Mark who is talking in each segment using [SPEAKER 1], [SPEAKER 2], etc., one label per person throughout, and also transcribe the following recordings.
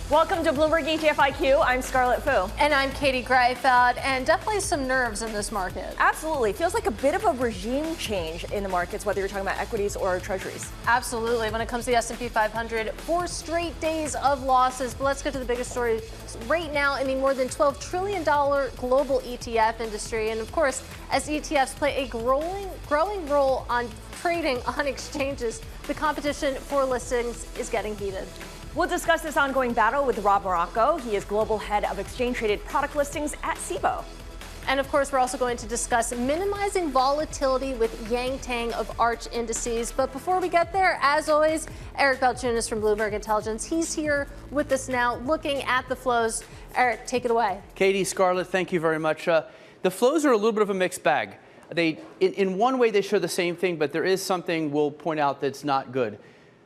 [SPEAKER 1] Welcome to Bloomberg ETF IQ. I'm Scarlett Fu.
[SPEAKER 2] And I'm Katie Greifeld, and definitely some nerves in this market.
[SPEAKER 1] Absolutely. Feels like a bit of a regime change in the markets, whether you're talking about equities or treasuries.
[SPEAKER 2] Absolutely. When it comes to the S&P 500, 4 straight days of losses. But let's get to the biggest story right now in the more than $12 trillion global ETF industry. And of course, as ETFs play a growing role on trading on exchanges, the competition for listings is getting heated.
[SPEAKER 1] We'll discuss this ongoing battle with Rob Marrocco. He is global head of exchange-traded product listings at CBOE.
[SPEAKER 2] And of course, we're also going to discuss minimizing volatility with Yang Tang of Arch Indices. But before we get there, as always, Eric Balchunas from Bloomberg Intelligence. He's here with us now looking at the flows. Eric, take it away.
[SPEAKER 3] Katie, Scarlett, thank you very much. The flows are a little bit of a mixed bag. In one way, they show the same thing, but there is something we'll point out that's not good.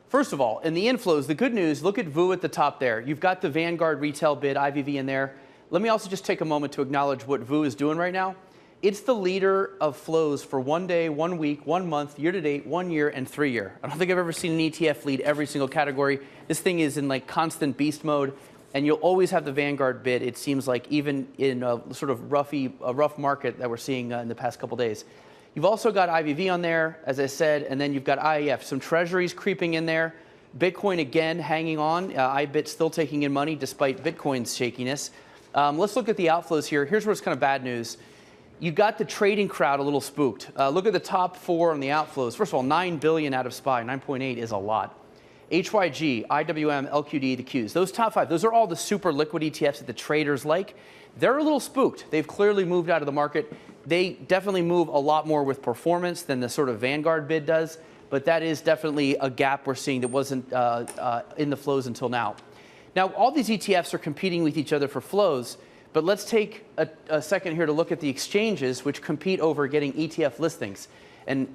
[SPEAKER 3] First of all, in the inflows, the good news, look at VU at the top there. You've got the Vanguard retail bid, IVV, in there. Let me also just take a moment to acknowledge what VU is doing right now. It's the leader of flows for 1 day, 1 week, 1 month, year to date, 1 year, and 3 year. I don't think I've ever seen an ETF lead every single category. This thing is in like constant beast mode, and you'll always have the Vanguard bid, it seems like, even in a sort of rough market that we're seeing in the past couple days. You've also got IVV on there, as I said, and then you've got IEF. Some treasuries creeping in there. Bitcoin again hanging on. IBIT still taking in money despite Bitcoin's shakiness. Let's look at the outflows here. Here's where it's kind of bad news. You got the trading crowd a little spooked. Look at the top 4 on the outflows. First of all, 9 billion out of SPY. 9.8 is a lot. HYG, IWM, LQD, the Qs. Those top 5, those are all the super liquid ETFs that the traders like. They're a little spooked. They've clearly moved out of the market. They definitely move a lot more with performance than the sort of Vanguard bid does, but that is definitely a gap we're seeing that wasn't in the flows until now. Now, all these ETFs are competing with each other for flows, but let's take a second here to look at the exchanges which compete over getting ETF listings. And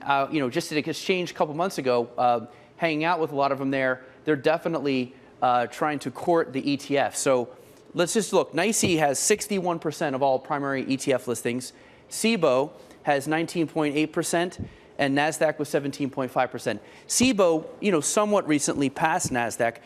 [SPEAKER 3] just at an exchange a couple months ago, hanging out with a lot of them there, they're definitely trying to court the ETF. So let's just look. NYSE has 61% of all primary ETF listings. CBOE has 19.8%, and NASDAQ was 17.5%. CBOE, somewhat recently passed NASDAQ.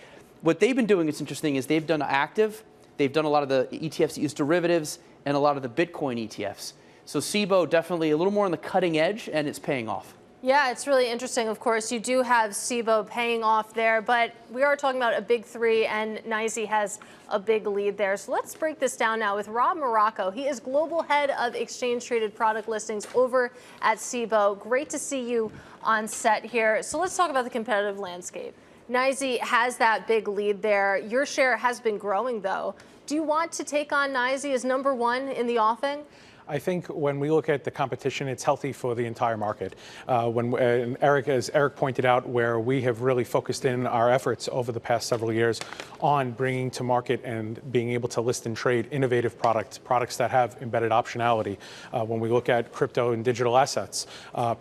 [SPEAKER 3] What they've been doing, it's interesting, is they've done active, they've done a lot of the ETFs that use derivatives, and a lot of the Bitcoin ETFs. So CBOE definitely a little more on the cutting edge, and it's paying off.
[SPEAKER 2] Yeah, it's really interesting. Of course, you do have CBOE paying off there, but we are talking about a big 3, and NYSE has a big lead there. So let's break this down now with Rob Marrocco. He is global head of exchange-traded product listings over at CBOE. Great to see you on set here. So let's talk about the competitive landscape. NYSE has that big lead there. Your share has been growing, though. Do you want to take on NYSE as number 1 in the offing?
[SPEAKER 4] I think when we look at the competition, it's healthy for the entire market. As Eric pointed out, where we have really focused in our efforts over the past several years on bringing to market and being able to list and trade innovative products that have embedded optionality. When we look at crypto and digital assets,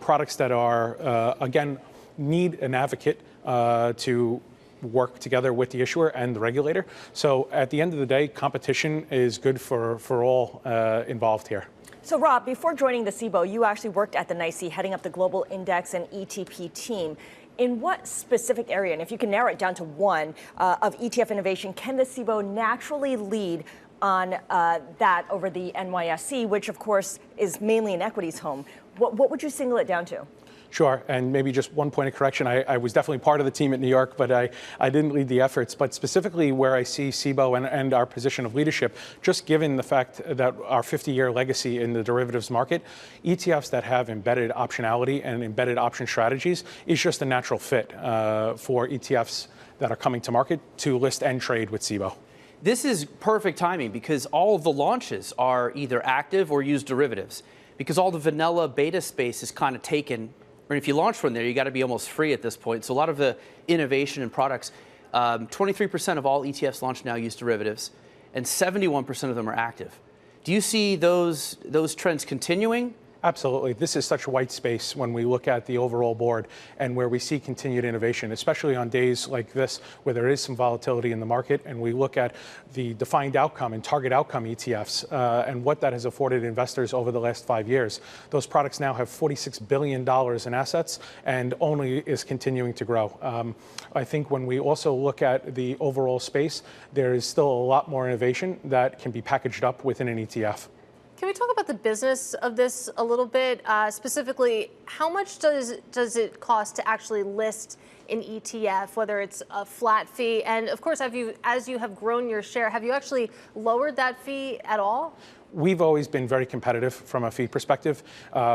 [SPEAKER 4] products that are, again, need an advocate to work together with the issuer and the regulator. So at the end of the day, competition is good for all involved here.
[SPEAKER 1] So Rob, before joining the CBOE, you actually worked at the NYSE, heading up the global index and ETP team. In what specific area, and if you can narrow it down to one, of ETF innovation, can the CBOE naturally lead on that over the NYSE, which of course is mainly an equities home? What would you single it down to?
[SPEAKER 4] Sure, and maybe just one point of correction. I was definitely part of the team at New York, but I didn't lead the efforts. But specifically where I see CBOE and our position of leadership, just given the fact that our 50-year legacy in the derivatives market, ETFs that have embedded optionality and embedded option strategies is just a natural fit for ETFs that are coming to market to list and trade with CBOE.
[SPEAKER 3] This is perfect timing because all of the launches are either active or use derivatives, because all the vanilla beta space is kind of taken. And if you launch one there, you got to be almost free at this point. So a lot of the innovation in products, 23% of all ETFs launched now use derivatives, and 71% of them are active. Do you see those trends continuing
[SPEAKER 4] Absolutely. This is such white space when we look at the overall board and where we see continued innovation, especially on days like this where there is some volatility in the market, and we look at the defined outcome and target outcome ETFs and what that has afforded investors over the last 5 years. Those products now have $46 billion in assets and only is continuing to grow. I think when we also look at the overall space, there is still a lot more innovation that can be packaged up within an ETF.
[SPEAKER 2] Can we talk about the business of this a little bit? Specifically, how much does it cost to actually list an ETF, whether it's a flat fee? And of course, as you have grown your share, have you actually lowered that fee at all?
[SPEAKER 4] We've always been very competitive from a fee perspective.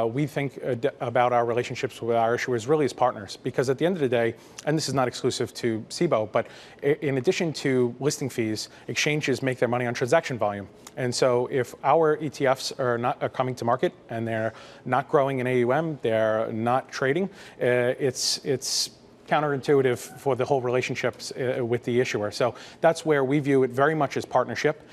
[SPEAKER 4] We think about our relationships with our issuers really as partners, because at the end of the day, and this is not exclusive to CBOE, but in addition to listing fees, exchanges make their money on transaction volume. And so if our ETFs are coming to market and they're not growing in AUM, they're not trading, it's counterintuitive for the whole relationships with the issuer. So that's where we view it very much as partnership,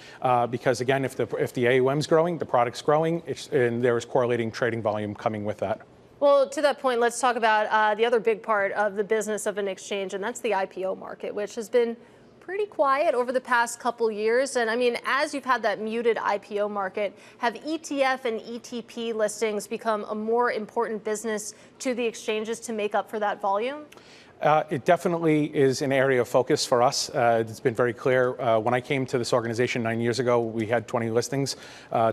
[SPEAKER 4] because again, if the AUM's growing, the product's growing, and there is correlating trading volume coming with that.
[SPEAKER 2] Well, to that point, let's talk about the other big part of the business of an exchange, and that's the IPO market, which has been pretty quiet over the past couple years. And I mean, as you've had that muted IPO market, have ETF and ETP listings become a more important business to the exchanges to make up for that volume?
[SPEAKER 4] It definitely is an area of focus for us. It's been very clear. When I came to this organization 9 years ago, we had 20 listings.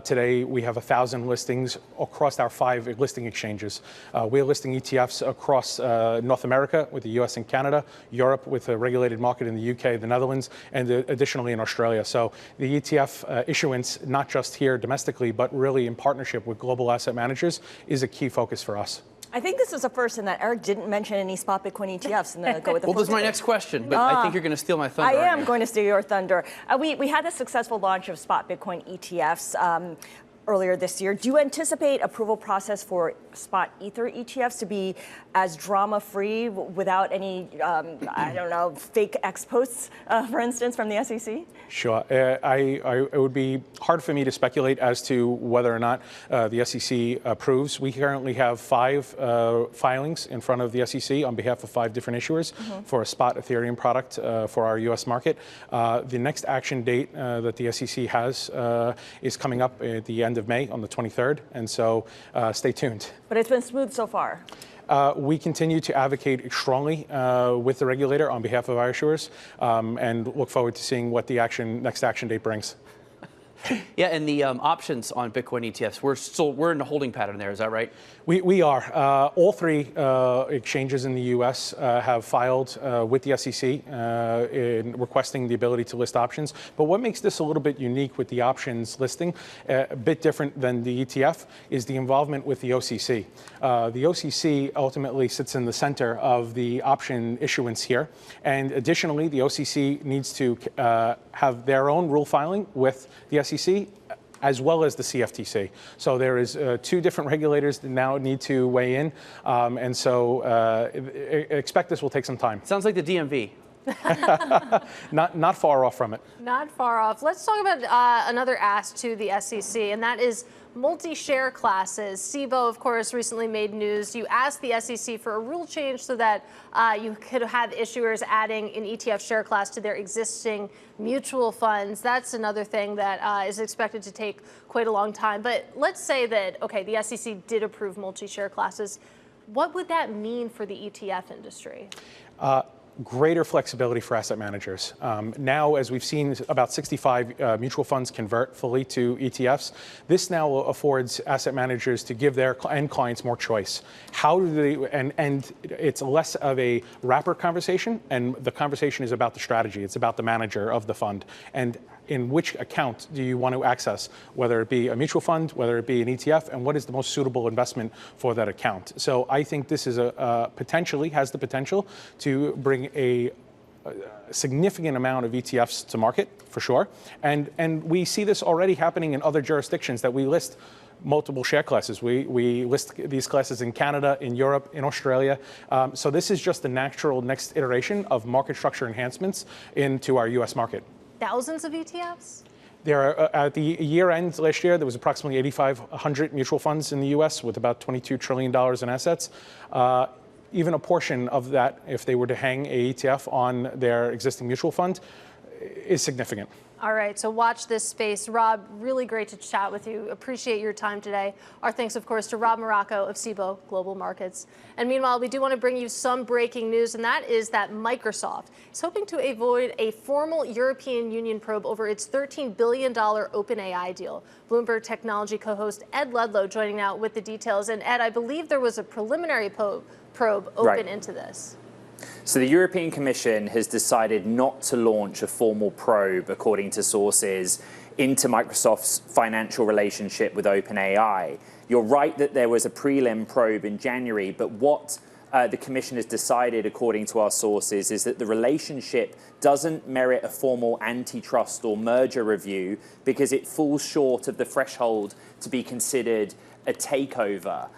[SPEAKER 4] Today, we have 1,000 listings across our 5 listing exchanges. We're listing ETFs across North America with the US and Canada, Europe with a regulated market in the UK, the Netherlands, and additionally in Australia. So the ETF issuance, not just here domestically, but really in partnership with global asset managers, is a key focus for us.
[SPEAKER 1] I think this is a first in that Eric didn't mention any spot Bitcoin ETFs. And go with the
[SPEAKER 3] well, this is my next question, but I think you're going to steal my thunder.
[SPEAKER 1] I am going to steal your thunder. We had a successful launch of spot Bitcoin ETFs earlier this year. Do you anticipate approval process for spot Ether ETFs to be as drama-free without any, I don't know, fake X posts, for instance, from the SEC?
[SPEAKER 4] Sure. It would be hard for me to speculate as to whether or not the SEC approves. We currently have 5 filings in front of the SEC on behalf of 5 different issuers for a spot Ethereum product for our U.S. market. The next action date that the SEC has is coming up at the end of May on the 23rd, and so stay tuned.
[SPEAKER 1] But it's been smooth so far.
[SPEAKER 4] We continue to advocate strongly with the regulator on behalf of our issuers, and look forward to seeing what the next action date brings.
[SPEAKER 3] Yeah, and the options on Bitcoin ETFs, we're in a holding pattern there. Is that right?
[SPEAKER 4] We are. All 3 exchanges in the U.S. have filed with the SEC in requesting the ability to list options. But what makes this a little bit unique with the options listing, a bit different than the ETF, is the involvement with the OCC. The OCC ultimately sits in the center of the option issuance here. And additionally, the OCC needs to have their own rule filing with the SEC, as well as the CFTC. So there is 2 different regulators that now need to weigh in, and so expect this will take some time.
[SPEAKER 3] Sounds like the DMV.
[SPEAKER 4] Not far off from it.
[SPEAKER 2] Not far off. Let's talk about another ask to the SEC, and that is multi-share classes. CBOE, of course, recently made news. You asked the SEC for a rule change so that you could have issuers adding an ETF share class to their existing mutual funds. That's another thing that is expected to take quite a long time. But let's say that, okay, the SEC did approve multi-share classes. What would that mean for the ETF industry?
[SPEAKER 4] Greater flexibility for asset managers. Now, as we've seen, about 65 mutual funds convert fully to ETFs. This now affords asset managers to give their end clients more choice. How do they, and it's less of a wrapper conversation, and the conversation is about the strategy. It's about the manager of the fund. And in which account do you want to access, whether it be a mutual fund, whether it be an ETF, and what is the most suitable investment for that account. So I think this is has the potential to bring a significant amount of ETFs to market, for sure. And we see this already happening in other jurisdictions that we list multiple share classes. We list these classes in Canada, in Europe, in Australia. So this is just the natural next iteration of market structure enhancements into our US market.
[SPEAKER 2] Thousands of ETFs?
[SPEAKER 4] There are, at the year end last year, there was approximately 8,500 mutual funds in the U.S. with about $22 trillion in assets. Even a portion of that, if they were to hang a ETF on their existing mutual fund, is significant.
[SPEAKER 2] All right, so watch this space. Rob, really great to chat with you. Appreciate your time today. Our thanks, of course, to Rob Marrocco of CBOE Global Markets. And meanwhile, we do want to bring you some breaking news, and that is that Microsoft is hoping to avoid a formal European Union probe over its $13 billion OpenAI deal. Bloomberg technology co-host Ed Ludlow joining now with the details. And Ed, I believe there was a preliminary probe open into this.
[SPEAKER 5] So the European Commission has decided not to launch a formal probe, according to sources, into Microsoft's financial relationship with OpenAI. You're right that there was a prelim probe in January, but what the Commission has decided, according to our sources, is that the relationship doesn't merit a formal antitrust or merger review because it falls short of the threshold to be considered a takeover.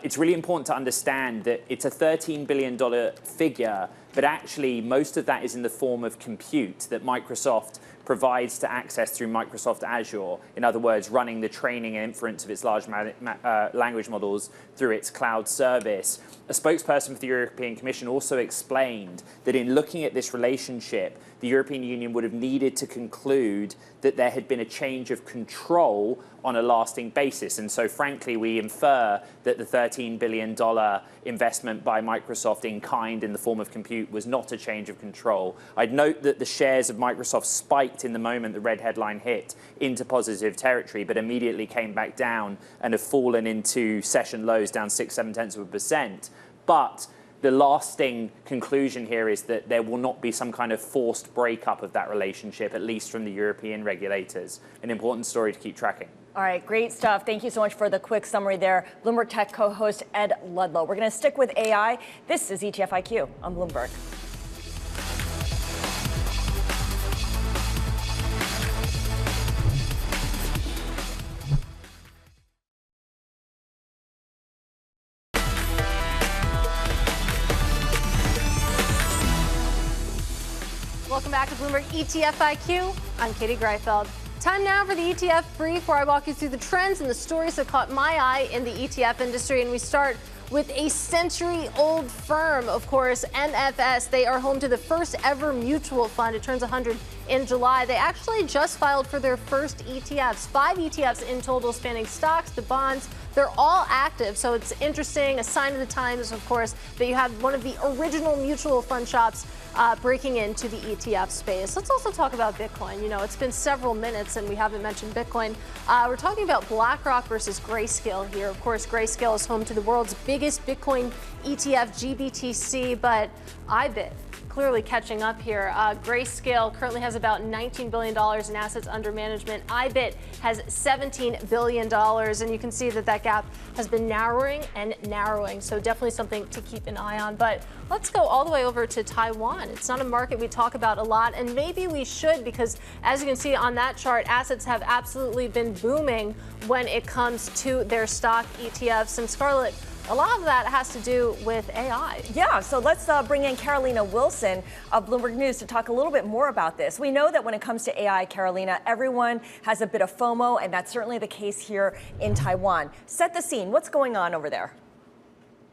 [SPEAKER 5] It's really important to understand that it's a $13 billion figure, but actually most of that is in the form of compute that Microsoft provides to access through Microsoft Azure. In other words, running the training and inference of its large language models through its cloud service. A spokesperson for the European Commission also explained that in looking at this relationship, the European Union would have needed to conclude that there had been a change of control on a lasting basis. And so, frankly, we infer that the $13 billion investment by Microsoft in kind in the form of compute was not a change of control. I'd note that the shares of Microsoft spiked in the moment the red headline hit into positive territory, but immediately came back down and have fallen into session lows down 6/7%. But the lasting conclusion here is that there will not be some kind of forced breakup of that relationship, at least from the European regulators. An important story to keep tracking.
[SPEAKER 1] All right, great stuff. Thank you so much for the quick summary there. Bloomberg Tech co-host Ed Ludlow. We're going to stick with AI. This is ETF IQ on Bloomberg.
[SPEAKER 2] Welcome back to Bloomberg ETF IQ. I'm Katie Greifeld. Time now for the ETF Brief, where I walk you through the trends and the stories that caught my eye in the ETF industry. And we start with a century-old firm, of course, NFS. They are home to the first ever mutual fund. It turns 100 in July. They actually just filed for their first ETFs, 5 ETFs in total, spanning stocks to bonds. They're all active, so it's interesting. A sign of the times, of course, that you have one of the original mutual fund shops breaking into the ETF space. Let's also talk about Bitcoin. You know, it's been several minutes and we haven't mentioned Bitcoin. We're talking about BlackRock versus Grayscale here. Of course, Grayscale is home to the world's biggest Bitcoin ETF, GBTC, but IBIT clearly catching up here. Grayscale currently has about $19 billion in assets under management. IBIT has $17 billion, and you can see that that gap has been narrowing and narrowing, so definitely something to keep an eye on. But let's go all the way over to Taiwan. It's not a market we talk about a lot, and maybe we should, because as you can see on that chart, assets have absolutely been booming when it comes to their stock ETFs. And Scarlett, a lot of that has to do with AI.
[SPEAKER 1] Yeah, so let's bring in Carolina Wilson of Bloomberg News to talk a little bit more about this. We know that when it comes to AI, Carolina, everyone has a bit of FOMO, and that's certainly the case here in Taiwan. Set the scene. What's going on over there?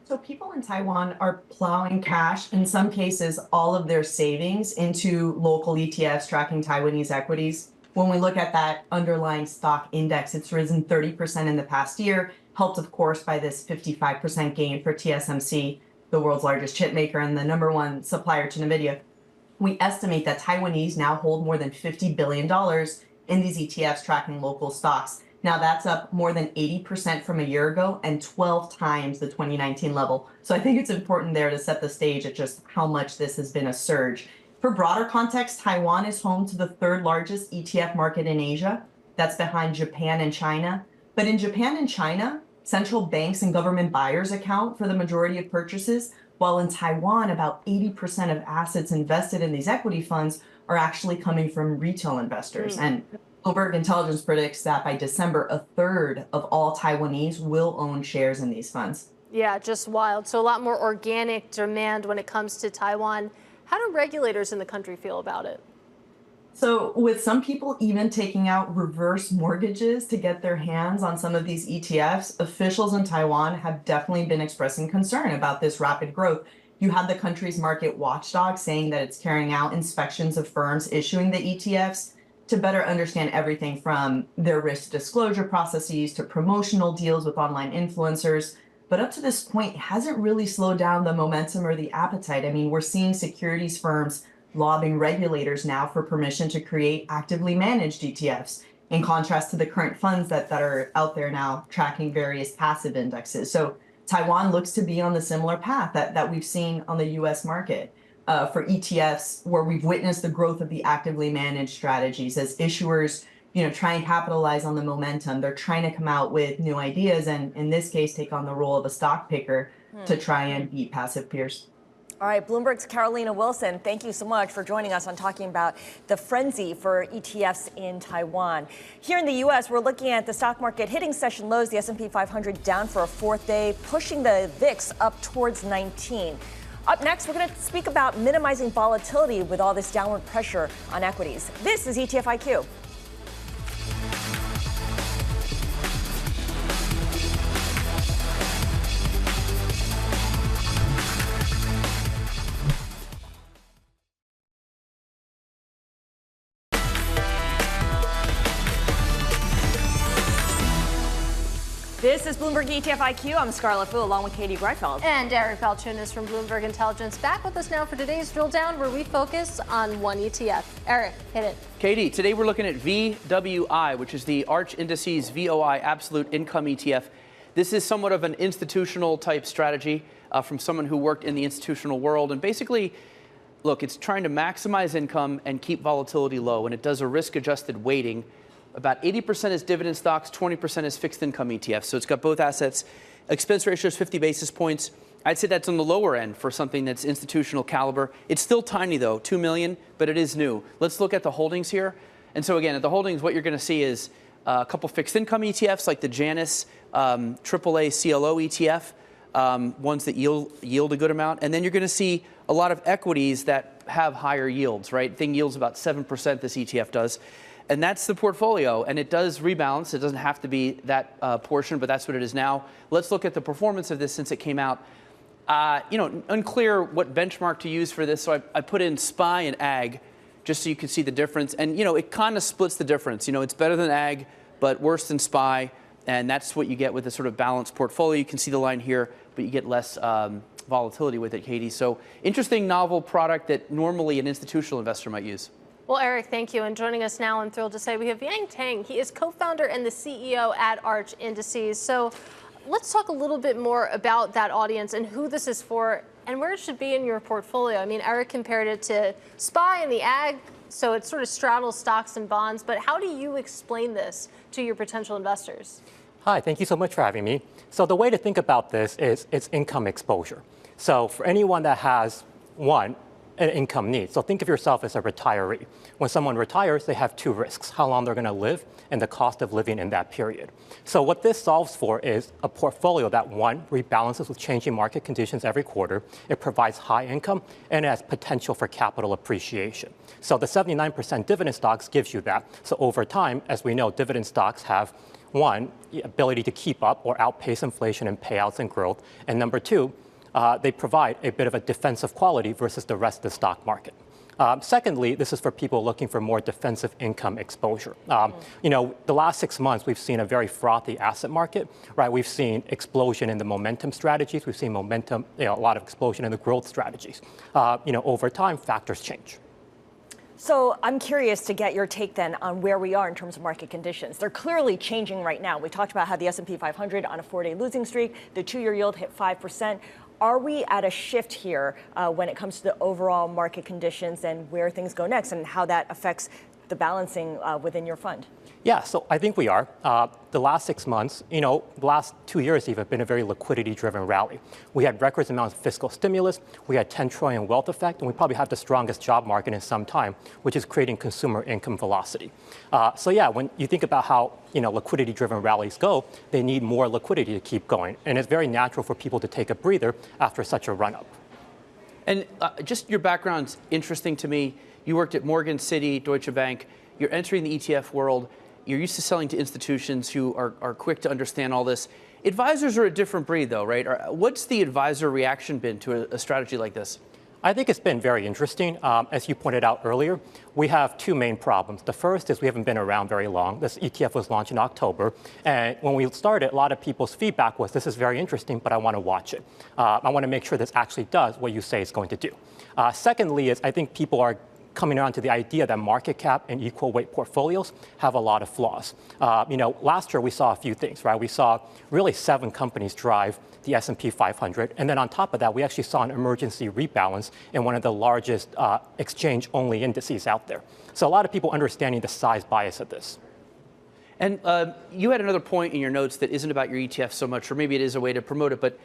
[SPEAKER 6] So people in Taiwan are plowing cash, in some cases, all of their savings into local ETFs tracking Taiwanese equities. When we look at that underlying stock index, it's risen 30% in the past year, helped, of course, by this 55% gain for TSMC, the world's largest chip maker and the #1 supplier to NVIDIA. We estimate that Taiwanese now hold more than $50 billion in these ETFs tracking local stocks. Now, that's up more than 80% from a year ago and 12 times the 2019 level. So I think it's important there to set the stage at just how much this has been a surge. For broader context, Taiwan is home to the 3rd largest ETF market in Asia. That's behind Japan and China. But in Japan and China, central banks and government buyers account for the majority of purchases, while in Taiwan, about 80% of assets invested in these equity funds are actually coming from retail investors. And Bloomberg Intelligence predicts that by December, 1/3 of all Taiwanese will own shares in these funds.
[SPEAKER 2] Yeah, just wild. So a lot more organic demand when it comes to Taiwan. How do regulators in the country feel about it?
[SPEAKER 6] So, with some people even taking out reverse mortgages to get their hands on some of these ETFs, officials in Taiwan have definitely been expressing concern about this rapid growth. You had the country's market watchdog saying that it's carrying out inspections of firms issuing the ETFs to better understand everything from their risk disclosure processes to promotional deals with online influencers. But up to this point, it hasn't really slowed down the momentum or the appetite. I mean, we're seeing securities firms lobbying regulators now for permission to create actively managed ETFs, in contrast to the current funds that are out there now tracking various passive indexes. So Taiwan looks to be on the similar path that we've seen on the US market for ETFs, where we've witnessed the growth of the actively managed strategies as issuers try and capitalize on the momentum. They're trying to come out with new ideas and in this case, take on the role of a stock picker to try and beat passive peers.
[SPEAKER 1] All right, Bloomberg's Carolina Wilson, thank you so much for joining us on talking about the frenzy for ETFs in Taiwan. Here in the U.S., we're looking at the stock market hitting session lows, the S&P 500 down for a fourth day, pushing the VIX up towards 19. Up next, we're going to speak about minimizing volatility with all this downward pressure on equities. This is ETF IQ. This is Bloomberg ETF IQ. I'm Scarlett Fu along with Katie Greifeld.
[SPEAKER 2] And Eric Balchunas from Bloomberg Intelligence back with us now for today's drill down, where we focus on one ETF. Eric, hit it.
[SPEAKER 3] Katie, today we're looking at VWI, which is the Arch Indices VOI Absolute Income ETF. This is somewhat of an institutional type strategy from someone who worked in the institutional world. And basically, look, it's trying to maximize income and keep volatility low. And it does a risk-adjusted weighting. About 80% is dividend stocks, 20% is fixed income ETFs. So it's got both assets. Expense ratio is 50 basis points. I'd say that's on the lower end for something that's institutional caliber. It's still tiny though, 2 million, but it is new. Let's look at the holdings here. And so again, at the holdings, what you're going to see is a couple fixed income ETFs like the Janus AAA CLO ETF, ones that yield a good amount. And then you're going to see a lot of equities that have higher yields, right? Thing yields about 7%, this ETF does. And that's the portfolio, and it does rebalance. It doesn't have to be that portion, but that's what it is now. Let's look at the performance of this since it came out. Unclear what benchmark to use for this, so I put in SPY and AG just so you can see the difference. And, it kind of splits the difference. It's better than AG, but worse than SPY, and that's what you get with a sort of balanced portfolio. You can see the line here, but you get less volatility with it, Katie. So interesting, novel product that normally an institutional investor might use.
[SPEAKER 2] Well, Eric, thank you. And joining us now, I'm thrilled to say we have Yang Tang. He is co-founder and the CEO at Arch Indices. So let's talk a little bit more about that audience and who this is for and where it should be in your portfolio. I mean, Eric compared it to SPY and the AG, so it sort of straddles stocks and bonds. But how do you explain this to your potential investors?
[SPEAKER 7] Hi, thank you so much for having me. So the way to think about this is it's income exposure. So for anyone that has an income need. So think of yourself as a retiree. When someone retires, they have two risks: how long they're going to live and the cost of living in that period. So what this solves for is a portfolio that, one, rebalances with changing market conditions every quarter. It provides high income and it has potential for capital appreciation. So the 79% dividend stocks gives you that. So over time, as we know, dividend stocks have, one, the ability to keep up or outpace inflation in payouts and growth. And number two, they provide a bit of a defensive quality versus the rest of the stock market. Secondly, this is for people looking for more defensive income exposure. The last 6 months, we've seen a very frothy asset market, right? We've seen explosion in the momentum strategies. We've seen a lot of explosion in the growth strategies. Over time, factors change.
[SPEAKER 1] So I'm curious to get your take then on where we are in terms of market conditions. They're clearly changing right now. We talked about how the S&P 500 on a 4-day losing streak, the 2-year yield hit 5%. Are we at a shift here when it comes to the overall market conditions and where things go next and how that affects the balancing within your fund?
[SPEAKER 7] Yeah, so I think we are. The last 6 months, the last 2 years even have been a very liquidity-driven rally. We had record amounts of fiscal stimulus, we had 10 trillion wealth effect, and we probably have the strongest job market in some time, which is creating consumer income velocity. So yeah, when you think about how liquidity-driven rallies go, they need more liquidity to keep going, and it's very natural for people to take a breather after such a run-up.
[SPEAKER 3] And just your background's interesting to me. You worked at Morgan City, Deutsche Bank. You're entering the ETF world. You're used to selling to institutions who are quick to understand all this. Advisors are a different breed, though, right? What's the advisor reaction been to a strategy like this?
[SPEAKER 7] I think it's been very interesting. As you pointed out earlier, we have two main problems. The first is we haven't been around very long. This ETF was launched in October. And when we started, a lot of people's feedback was, this is very interesting, but I want to watch it. I want to make sure this actually does what you say it's going to do. Secondly is I think people are coming around to the idea that market cap and equal weight portfolios have a lot of flaws. Last year we saw a few things, right? We saw really 7 companies drive the S&P 500. And then on top of that, we actually saw an emergency rebalance in one of the largest exchange-only indices out there. So a lot of people understanding the size bias of this.
[SPEAKER 3] And you had another point in your notes that isn't about your ETF so much, or maybe it is a way to promote it, but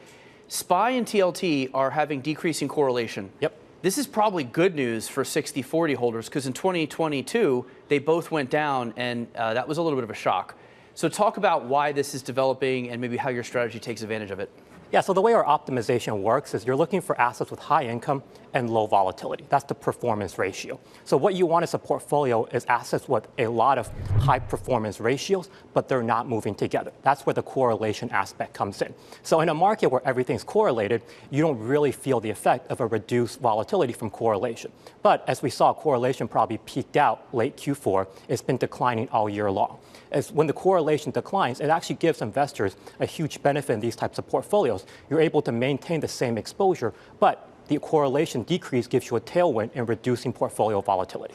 [SPEAKER 3] SPY and TLT are having decreasing correlation.
[SPEAKER 7] Yep.
[SPEAKER 3] This is probably good news for 60-40 holders because in 2022, they both went down, and that was a little bit of a shock. So talk about why this is developing and maybe how your strategy takes advantage of it.
[SPEAKER 7] Yeah, so the way our optimization works is you're looking for assets with high income and low volatility. That's the performance ratio. So what you want as a portfolio is assets with a lot of high performance ratios, but they're not moving together. That's where the correlation aspect comes in. So in a market where everything's correlated, you don't really feel the effect of a reduced volatility from correlation. But as we saw, correlation probably peaked out late Q4. It's been declining all year long. As when the correlation declines, it actually gives investors a huge benefit in these types of portfolios. You're able to maintain the same exposure, but the correlation decrease gives you a tailwind in reducing portfolio volatility.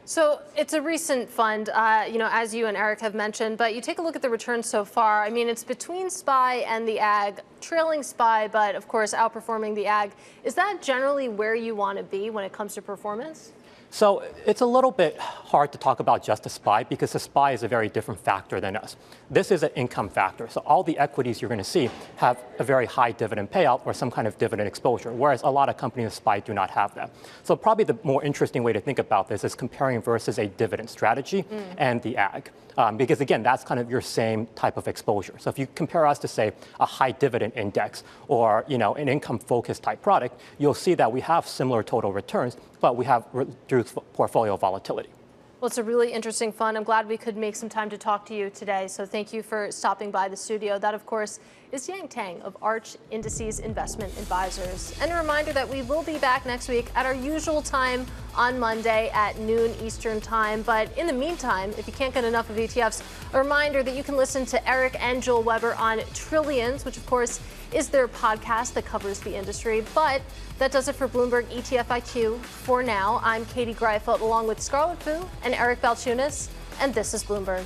[SPEAKER 2] So it's a recent fund, as you and Eric have mentioned, but you take a look at the returns so far. I mean, it's between SPY and the ag, trailing SPY, but of course outperforming the ag. Is that generally where you want to be when it comes to performance?
[SPEAKER 7] So it's a little bit hard to talk about just the SPY because the SPY is a very different factor than us. This is an income factor. So all the equities you're going to see have a very high dividend payout or some kind of dividend exposure, whereas a lot of companies in SPY do not have that. So probably the more interesting way to think about this is comparing versus a dividend strategy and the ag. Because again, that's kind of your same type of exposure. So if you compare us to, say, a high dividend index or an income-focused type product, you'll see that we have similar total returns, but we have reduced portfolio volatility.
[SPEAKER 2] Well, it's a really interesting fund. I'm glad we could make some time to talk to you today. So thank you for stopping by the studio. That, of course, is Yang Tang of Arch Indices Investment Advisors. And a reminder that we will be back next week at our usual time on Monday at noon Eastern time. But in the meantime, if you can't get enough of ETFs, a reminder that you can listen to Eric and Joel Weber on Trillions, which, of course, is their podcast that covers the industry. But that does it for Bloomberg ETF IQ for now. I'm Katie Greifeld along with Scarlett Fu and Eric Balchunas, and this is Bloomberg.